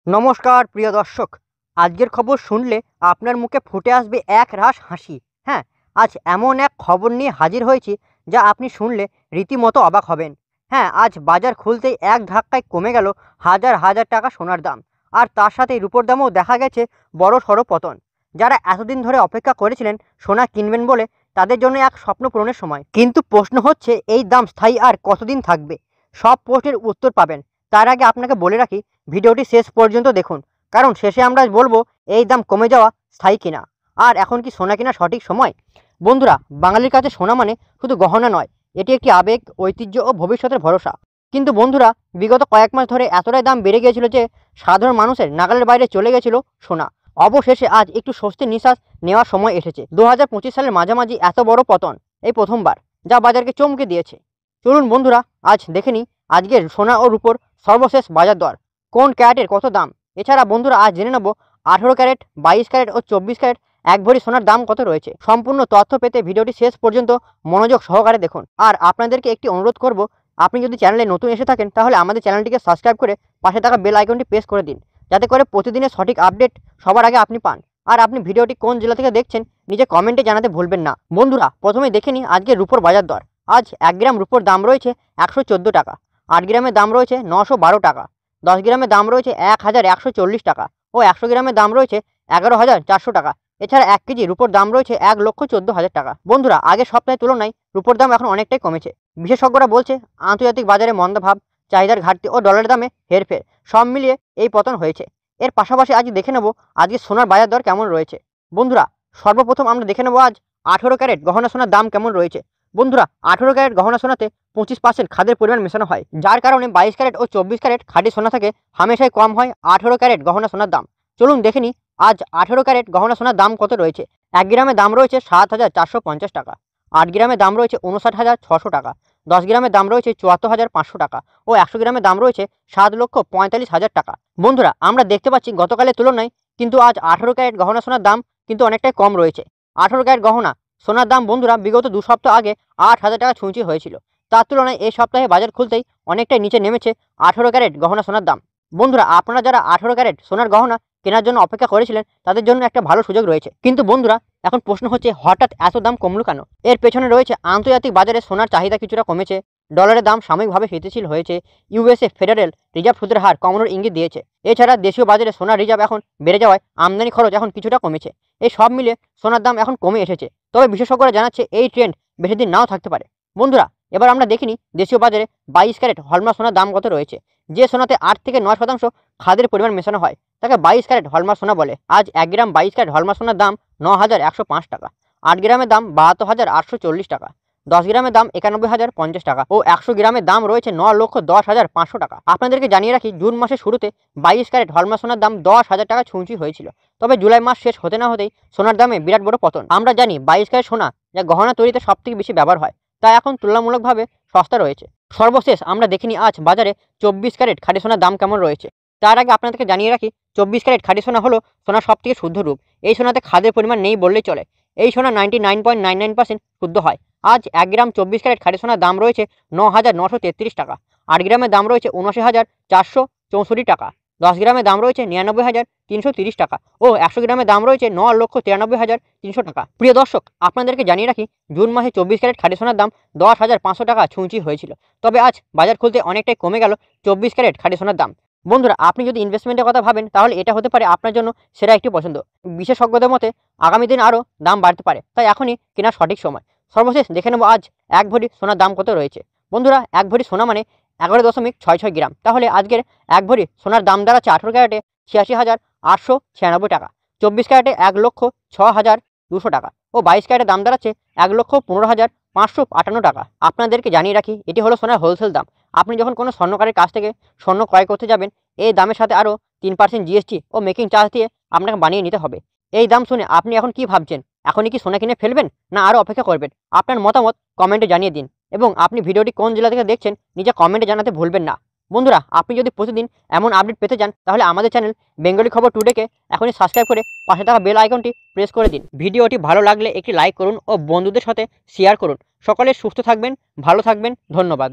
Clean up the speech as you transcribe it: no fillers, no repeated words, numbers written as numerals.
নমস্কার প্রিয় দর্শক, আজকের খবর শুনলে আপনার মুখে ফুটে আসবে এক রাশ হাসি। হ্যাঁ, আজ এমন এক খবর নিয়ে হাজির হয়েছি যা আপনি শুনলে রীতিমতো অবাক হবেন। হ্যাঁ, আজ বাজার খুলতেই এক ধাক্কায় কমে গেল হাজার হাজার টাকা সোনার দাম। আর তার সাথে রূপোর দামও দেখা গেছে বড় সড়ো পতন। যারা এতদিন ধরে অপেক্ষা করেছিলেন সোনা কিনবেন বলে, তাদের জন্য এক স্বপ্ন পূরণের সময়। কিন্তু প্রশ্ন হচ্ছে, এই দাম স্থায়ী আর কতদিন থাকবে? সব প্রশ্নের উত্তর পাবেন। তার আগে আপনাকে বলে রাখি, ভিডিওটি শেষ পর্যন্ত দেখুন, কারণ শেষে আমরা বলবো এই দাম কমে যাওয়া স্থায়ী কিনা, আর এখন কি সোনা কেনা সঠিক সময়। বন্ধুরা, বাঙালির কাছে সোনা মানে শুধু গহনা নয়, এটি একটি আবেগ, ঐতিহ্য ও ভবিষ্যতের ভরসা। কিন্তু বন্ধুরা, বিগত কয়েক মাস ধরে এতটাই দাম বেড়ে গিয়েছিল যে সাধারণ মানুষের নাগালের বাইরে চলে গেছিল সোনা। অবশেষে আজ একটু স্বস্তির নিঃশ্বাস নেওয়ার সময় এসেছে। 2025 সালের মাঝামাঝি এত বড় পতন এই প্রথমবার, যা বাজারকে চমকে দিয়েছে। চলুন বন্ধুরা, আজ দেখে নিই আজকের সোনা ও রূপোর সর্বশেষ বাজার দর, কোন ক্যারেটের কত দাম। এছাড়া বন্ধুরা, আজ জেনে নেব 18 ক্যারেট, 22 ক্যারেট ও 24 ক্যারেট এক ভরি সোনার দাম কত রয়েছে। সম্পূর্ণ তথ্য পেতে ভিডিওটি শেষ পর্যন্ত মনোযোগ সহকারে দেখুন। আর আপনাদেরকে একটি অনুরোধ করব, আপনি যদি চ্যানেলে নতুন এসে থাকেন তাহলে আমাদের চ্যানেলটিকে সাবস্ক্রাইব করে পাশে থাকা বেল আইকনটি প্রেস করে দিন, যাতে করে প্রতিদিনের সঠিক আপডেট সবার আগে আপনি পান। আর আপনি ভিডিওটি কোন জেলা থেকে দেখছেন নিজে কমেন্টে জানাতে ভুলবেন না। বন্ধুরা, প্রথমে দেখে নিই আজকে রূপোর বাজার দর। আজ 1 গ্রাম রূপোর দাম রয়েছে 114 টাকা, 8 গ্রামের দাম রয়েছে 912 টাকা, 10 গ্রামের দাম রয়েছে 1140 টাকা ও 100 গ্রামের দাম রয়েছে 11,400 টাকা। এছাড়া 1 কেজি রূপোর দাম রয়েছে 1,14,000 টাকা। বন্ধুরা, আগের সপ্তাহের তুলনায় রূপোর দাম এখন অনেকটাই কমেছে। বিশেষজ্ঞরা বলছে, আন্তর্জাতিক বাজারে মন্দাভাব, চাহিদার ঘাটতি ও ডলারের দামে হেরফের সব মিলিয়ে এই পতন হয়েছে। এর পাশাপাশি আজ দেখে নেব আজকে সোনার বাজার দর কেমন রয়েছে। বন্ধুরা, সর্বপ্রথম আমরা দেখে নেব আজ 18 ক্যারেট গহনা সোনার দাম কেমন রয়েছে। বন্ধুরা, 18 ক্যারেট গহনা সোনাতে 25% খাদের পরিমাণ মেশানো হয়, যার কারণে 22 ক্যারেট ও 24 ক্যারেট খাঁটি সোনা থেকে হামেশাই কম হয় 18 ক্যারেট গহনা সোনার দাম। চলুন দেখে নিই আজ 18 ক্যারেট গহনা সোনার দাম কত রয়েছে। 1 গ্রামের দাম রয়েছে 7,450 টাকা, 8 গ্রামের দাম রয়েছে 59,600 টাকা, 10 গ্রামের দাম রয়েছে 74,500 টাকা ও 100 গ্রামের দাম রয়েছে 7,45,000 টাকা। বন্ধুরা, আমরা দেখতে পাচ্ছি গতকালের তুলনায় কিন্তু আজ 18 ক্যারেট গহনা সোনার দাম কিন্তু অনেকটাই কম রয়েছে। 18 ক্যারেট গহনা সোনার দাম বন্ধুরা বিগত 2 সপ্তাহ আগে 8,000 টাকা ছুঁচি হয়েছিল। তার তুলনায় এই সপ্তাহে বাজার খুলতেই অনেকটাই নিচে নেমেছে 18 ক্যারেট গহনা সোনার দাম। বন্ধুরা, আপনারা যারা 18 ক্যারেট সোনার গহনা কেনার জন্য অপেক্ষা করেছিলেন, তাদের জন্য একটা ভালো সুযোগ রয়েছে। কিন্তু বন্ধুরা, এখন প্রশ্ন হচ্ছে, হঠাৎ এত দাম কমলো কেন? এর পেছনে রয়েছে আন্তর্জাতিক বাজারে সোনার চাহিদা কিছুটা কমেছে, ডলারের দাম সাময়িকভাবে স্থিতিশীল হয়েছে, ইউএসএ ফেডারেল রিজার্ভ সুদের হার কমানোর ইঙ্গিত দিয়েছে। এছাড়া দেশীয় বাজারে সোনার রিজার্ভ এখন বেড়ে যাওয়ায় আমদানি খরচ এখন কিছুটা কমেছে। এই সব মিলে সোনার দাম এখন কমে এসেছে। তবে বিশেষজ্ঞরা জানাচ্ছে এই ট্রেন্ড বেশি দিন নাও থাকতে পারে। বন্ধুরা, এবার আমরা দেখিনি দেশীয় বাজারে 22 ক্যারেট হলমার্ক সোনার দাম কত রয়েছে। যে সোনাতে 8 থেকে 9% খাদের পরিমাণ মেশানো হয় তাকে 22 ক্যারেট হলমার্ক সোনা বলে। আজ 1 গ্রাম 22 ক্যারেট হলমার্ক সোনার দাম 9,105 টাকা, 8 গ্রামের দাম 72,840 টাকা, 10 গ্রামের দাম 91,050 টাকা ও 100 গ্রামের দাম রয়েছে 9,10,500 টাকা। আপনাদেরকে জানিয়ে রাখি, জুন মাসের শুরুতে 22 ক্যারেট হলমার্ক সোনার দাম 10,000 টাকা ছুঁচি হয়েছিল। তবে জুলাই মাস শেষ হতে না হতেই সোনার দামে বিরাট বড় পতন। আমরা জানি 22 ক্যারেট সোনা যা গহনা তৈরিতে সবথেকে বেশি ব্যবহার হয়, তা এখন তুলনামূলকভাবে সস্তা রয়েছে। সর্বশেষ আমরা দেখিনি আজ বাজারে 24 ক্যারেট খাঁটি সোনার দাম কেমন রয়েছে। তার আগে আপনাদেরকে জানিয়ে রাখি, 24 ক্যারেট খাঁটি সোনা হলো সোনার সবথেকে শুদ্ধ রূপ। এই সোনাতে খাদের পরিমাণ নেই বললেই চলে। এই সোনা 99.99% শুদ্ধ হয়। আজ 1 গ্রাম 24 ক্যারেট খাঁটি সোনার দাম রয়েছে 9,933 টাকা, 8 গ্রামের দাম রয়েছে 79,464 টাকা, 10 গ্রামের দাম রয়েছে 99,330 টাকা ও 100 গ্রামের দাম রয়েছে 9,93,300 টাকা। প্রিয় দর্শক, আপনাদেরকে জানিয়ে রাখি, জুন মাসে 24 ক্যারেট খাঁটি সোনার দাম 10,500 টাকা ছুঁচি হয়েছিল। তবে আজ বাজার খুলতে অনেকটাই কমে গেল 24 ক্যারেট খাঁটি সোনার দাম। বন্ধুরা, আপনি যদি ইনভেস্টমেন্টের কথা ভাবেন তাহলে এটা হতে পারে আপনার জন্য সেরা একটি পছন্দ। বিশেষজ্ঞদের মতে আগামী দিন আরও দাম বাড়তে পারে, তাই এখনই কেনার সঠিক সময়। সর্বশেষ দেখে নেব আজ 1 ভরি সোনার দাম কত রয়েছে। বন্ধুরা, 1 ভরি সোনা মানে 11.66 গ্রাম। তাহলে আজকের 1 ভরি সোনার দাম দাঁড়াচ্ছে 18 ক্যারেটে 86,896 টাকা, 24 ক্যারেটে 1,06,200 টাকা ও 22 ক্যারেটের দাম দাঁড়াচ্ছে 1,15,558 টাকা। আপনাদেরকে জানিয়ে রাখি, এটি হলো সোনার হোলসেল দাম। আপনি যখন কোনো স্বর্ণকারের কাছ থেকে স্বর্ণ ক্রয় করতে যাবেন, এই দামের সাথে আরও 3% জিএসটি ও মেকিং চার্জ দিয়ে আপনাকে বানিয়ে নিতে হবে। এই দাম শুনে আপনি এখন কি ভাবছেন? এখনই কি সোনা কিনে ফেলবেন, না আরও অপেক্ষা করবেন? আপনার মতামত কমেন্টে জানিয়ে দিন এবং আপনি ভিডিওটি কোন জেলা থেকে দেখছেন নিজে কমেন্টে জানাতে ভুলবেন না। বন্ধুরা, আপনি যদি প্রতিদিন এমন আপডেট পেতে চান তাহলে আমাদের চ্যানেল বেঙ্গলি খবর টুডেকে এখনই সাবস্ক্রাইব করে পাশে থাকা বেল আইকনটি প্রেস করে দিন। ভিডিওটি ভালো লাগলে একটি লাইক করুন ও বন্ধুদের সাথে শেয়ার করুন। সকলে সুস্থ থাকবেন, ভালো থাকবেন। ধন্যবাদ।